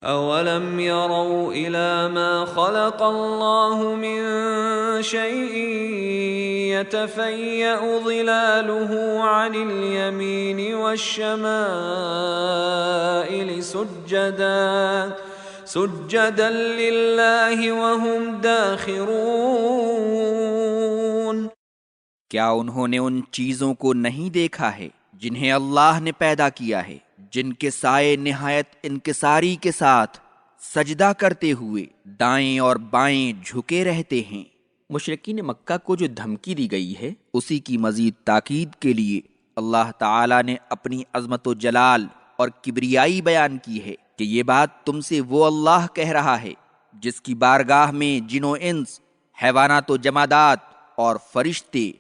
أَوَلَمْ يَرَوْا إِلَى مَا خَلَقَ اللَّهُ مِنْ شَيْءٍ يَتَفَيَّأُ ظِلَالُهُ عَنِ الْيَمِينِ وَالشَّمَائِلِ سُجَّدًا لِلَّهِ وَهُمْ دَاخِرُونَ۔ کیا انہوں نے ان چیزوں کو نہیں دیکھا ہے جنہیں اللہ نے پیدا کیا ہے، جن کے سائے نہایت انکساری کے ساتھ سجدہ کرتے ہوئے دائیں اور بائیں جھکے رہتے ہیں؟ مشرکین مکہ کو جو دھمکی دی گئی ہے، اسی کی مزید تاکید کے لیے اللہ تعالیٰ نے اپنی عظمت و جلال اور کبریائی بیان کی ہے کہ یہ بات تم سے وہ اللہ کہہ رہا ہے جس کی بارگاہ میں جن و انس، حیوانات و جمادات اور فرشتے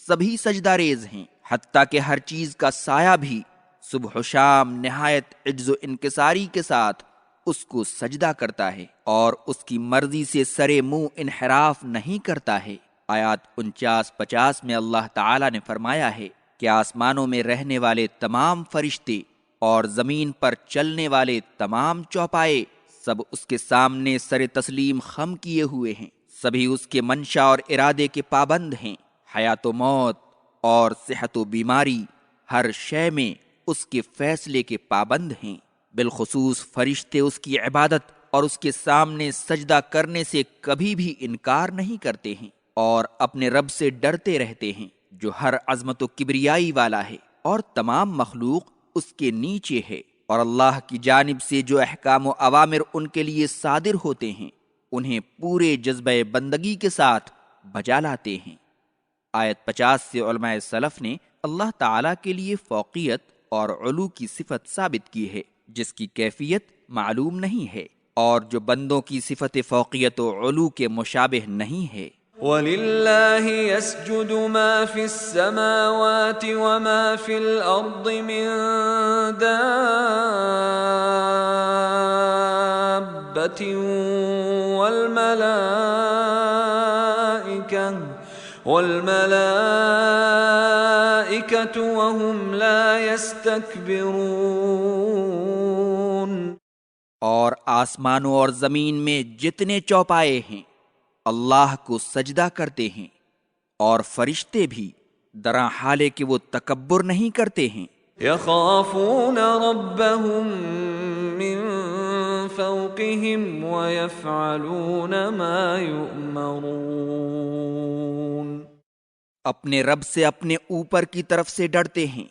سبھی سجدہ ریز ہیں، حتیٰ کہ ہر چیز کا سایہ بھی صبح و شام نہایت عجز و انکساری کے ساتھ اس کو سجدہ کرتا ہے اور اس کی مرضی سے سرے منہ انحراف نہیں کرتا ہے۔ آیات 49-50 میں اللہ تعالیٰ نے فرمایا ہے کہ آسمانوں میں رہنے والے تمام فرشتے اور زمین پر چلنے والے تمام چوپائے سب اس کے سامنے سر تسلیم خم کیے ہوئے ہیں، سبھی اس کے منشا اور ارادے کے پابند ہیں۔ حیات و موت اور صحت و بیماری ہر شے میں اس کے فیصلے کے پابند ہیں۔ بالخصوص فرشتے اس کی عبادت اور اس کے سامنے سجدہ کرنے سے کبھی بھی انکار نہیں کرتے ہیں اور اپنے رب سے ڈرتے رہتے ہیں جو ہر عظمت و کبریائی والا ہے اور تمام مخلوق اس کے نیچے ہے، اور اللہ کی جانب سے جو احکام و اوامر ان کے لیے صادر ہوتے ہیں انہیں پورے جذبہ بندگی کے ساتھ بجا لاتے ہیں۔ آیت 50 سے علماء سلف نے اللہ تعالیٰ کے لیے فوقیت اور علو کی صفت ثابت کی ہے جس کی کیفیت معلوم نہیں ہے، اور جو بندوں کی صفت فوقیت و علو کے مشابہ نہیں ہے۔ وَلِلَّهِ يَسْجُدُ مَا فِي السَّمَاوَاتِ وَمَا فِي الْأَرْضِ مِن دَابَّةٍ وَالْمَلَائِكَةُ وَهُمْ لَا يَسْتَكْبِرُونَ۔ اور آسمانوں اور زمین میں جتنے چوپائے ہیں اللہ کو سجدہ کرتے ہیں، اور فرشتے بھی درا حالے کہ وہ تکبر نہیں کرتے ہیں۔ يَخَافُونَ رَبَّهُم مِّن فَوْقِهِمْ وَيَفْعَلُونَ مَا يُؤْمَرُونَ۔ اپنے رب سے اپنے اوپر کی طرف سے ڈرتے ہیں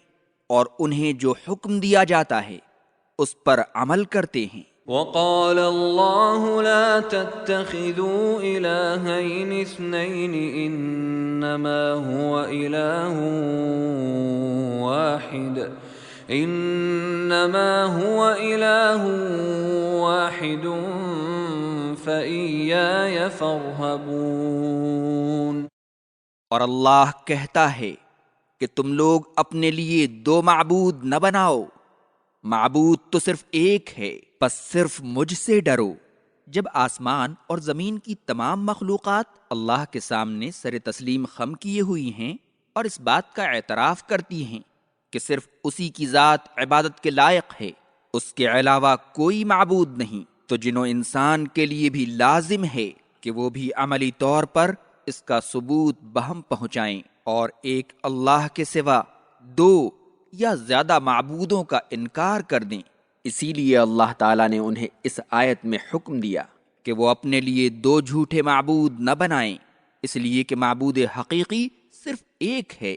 اور انہیں جو حکم دیا جاتا ہے اس پر عمل کرتے ہیں۔ وَقَالَ اللَّهُ لَا تَتَّخِذُوا إِلَٰهَيْنِ اثْنَيْنِ إِنَّمَا هُوَ إِلَٰهٌ وَاحِدٌ فَإِيَّايَ فَارْهَبُونِ۔ اور اللہ کہتا ہے کہ تم لوگ اپنے لیے دو معبود نہ بناؤ، معبود تو صرف ایک ہے، بس صرف مجھ سے ڈرو۔ جب آسمان اور زمین کی تمام مخلوقات اللہ کے سامنے سر تسلیم خم کیے ہوئی ہیں اور اس بات کا اعتراف کرتی ہیں کہ صرف اسی کی ذات عبادت کے لائق ہے، اس کے علاوہ کوئی معبود نہیں، تو جنوں انسان کے لیے بھی لازم ہے کہ وہ بھی عملی طور پر اس کا ثبوت بہم پہنچائیں اور ایک اللہ کے سوا دو یا زیادہ معبودوں کا انکار کر دیں۔ اسی لیے اللہ تعالیٰ نے انہیں اس آیت میں حکم دیا کہ وہ اپنے لیے دو جھوٹے معبود نہ بنائیں، اس لیے کہ معبود حقیقی صرف ایک ہے،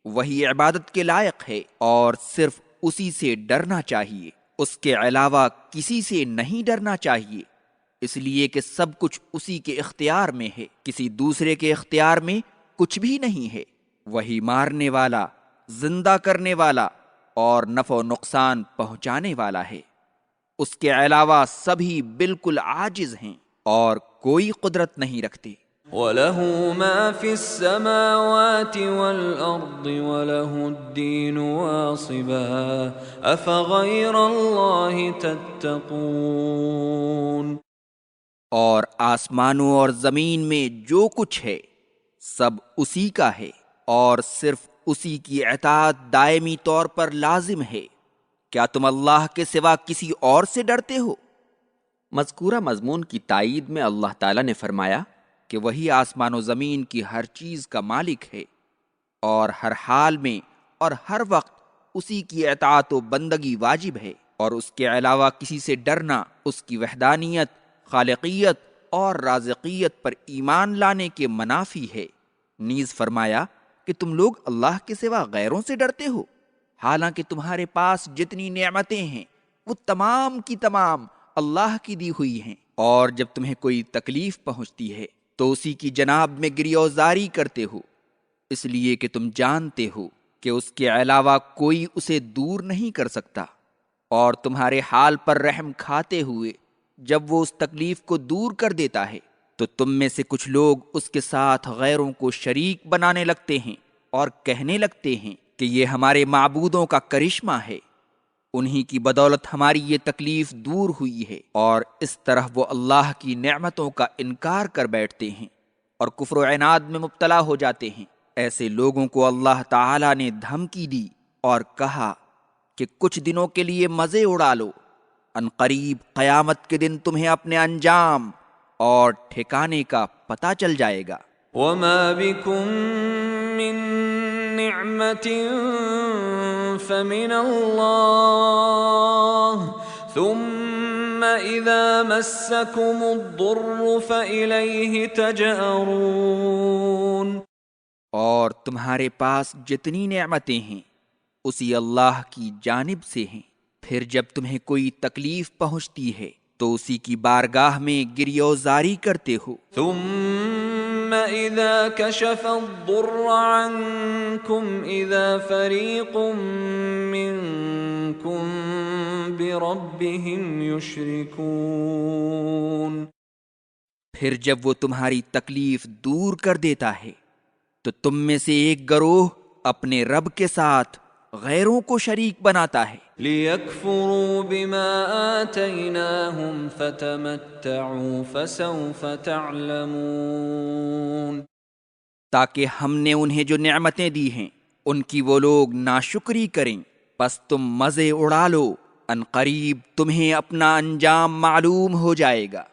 وہی عبادت کے لائق ہے اور صرف اسی سے ڈرنا چاہیے، اس کے علاوہ کسی سے نہیں ڈرنا چاہیے، اس لیے کہ سب کچھ اسی کے اختیار میں ہے، کسی دوسرے کے اختیار میں کچھ بھی نہیں ہے۔ وہی مارنے والا، زندہ کرنے والا اور نفع و نقصان پہنچانے والا ہے، اس کے علاوہ سبھی بالکل عاجز ہیں اور کوئی قدرت نہیں رکھتے۔ وَلَهُ مَا فِي السَّمَاوَاتِ وَالْأَرْضِ وَلَهُ الدِّينُ وَاصِبًا أَفَغَيْرَ اللَّهِ تَتَّقُونَ۔ اور آسمانوں اور زمین میں جو کچھ ہے سب اسی کا ہے اور صرف اسی کی اطاعت دائمی طور پر لازم ہے۔ کیا تم اللہ کے سوا کسی اور سے ڈرتے ہو؟ مذکورہ مضمون کی تائید میں اللہ تعالیٰ نے فرمایا کہ وہی آسمان و زمین کی ہر چیز کا مالک ہے اور ہر حال میں اور ہر وقت اسی کی اطاعت و بندگی واجب ہے، اور اس کے علاوہ کسی سے ڈرنا اس کی وحدانیت، خالقیت اور رازقیت پر ایمان لانے کے منافی ہے۔ نیز فرمایا کہ تم لوگ اللہ کے سوا غیروں سے ڈرتے ہو، حالانکہ تمہارے پاس جتنی نعمتیں ہیں وہ تمام کی تمام اللہ کی دی ہوئی ہیں، اور جب تمہیں کوئی تکلیف پہنچتی ہے تو اسی کی جناب میں گریوزاری کرتے ہو، اس لیے کہ تم جانتے ہو کہ اس کے علاوہ کوئی اسے دور نہیں کر سکتا، اور تمہارے حال پر رحم کھاتے ہوئے جب وہ اس تکلیف کو دور کر دیتا ہے تو تم میں سے کچھ لوگ اس کے ساتھ غیروں کو شریک بنانے لگتے ہیں اور کہنے لگتے ہیں کہ یہ ہمارے معبودوں کا کرشمہ ہے، انہی کی بدولت ہماری یہ تکلیف دور ہوئی ہے، اور اس طرح وہ اللہ کی نعمتوں کا انکار کر بیٹھتے ہیں اور کفر و عناد میں مبتلا ہو جاتے ہیں۔ ایسے لوگوں کو اللہ تعالیٰ نے دھمکی دی اور کہا کہ کچھ دنوں کے لیے مزے اڑا لو، ان قریب قیامت کے دن تمہیں اپنے انجام اور ٹھکانے کا پتہ چل جائے گا۔ وما بكم من نعمة فمن الله ثم إذا مسكم الضر فإليه تجأرون۔ اور تمہارے پاس جتنی نعمتیں ہیں اسی اللہ کی جانب سے ہیں، پھر جب تمہیں کوئی تکلیف پہنچتی ہے تو اسی کی بارگاہ میں گریوزاری کرتے ہو۔ ثم إذا كشف الضر عنكم إذا فريق منكم بربهم يشركون۔ پھر جب وہ تمہاری تکلیف دور کر دیتا ہے تو تم میں سے ایک گروہ اپنے رب کے ساتھ غیروں کو شریک بناتا ہے۔ لِيَكْفُرُوا بِمَا آتَيْنَاهُمْ فَتَمَتَّعُوا فَسَوْفَ تَعْلَمُونَ۔ تاکہ ہم نے انہیں جو نعمتیں دی ہیں ان کی وہ لوگ ناشکری کریں، پس تم مزے اڑا لو، ان قریب تمہیں اپنا انجام معلوم ہو جائے گا۔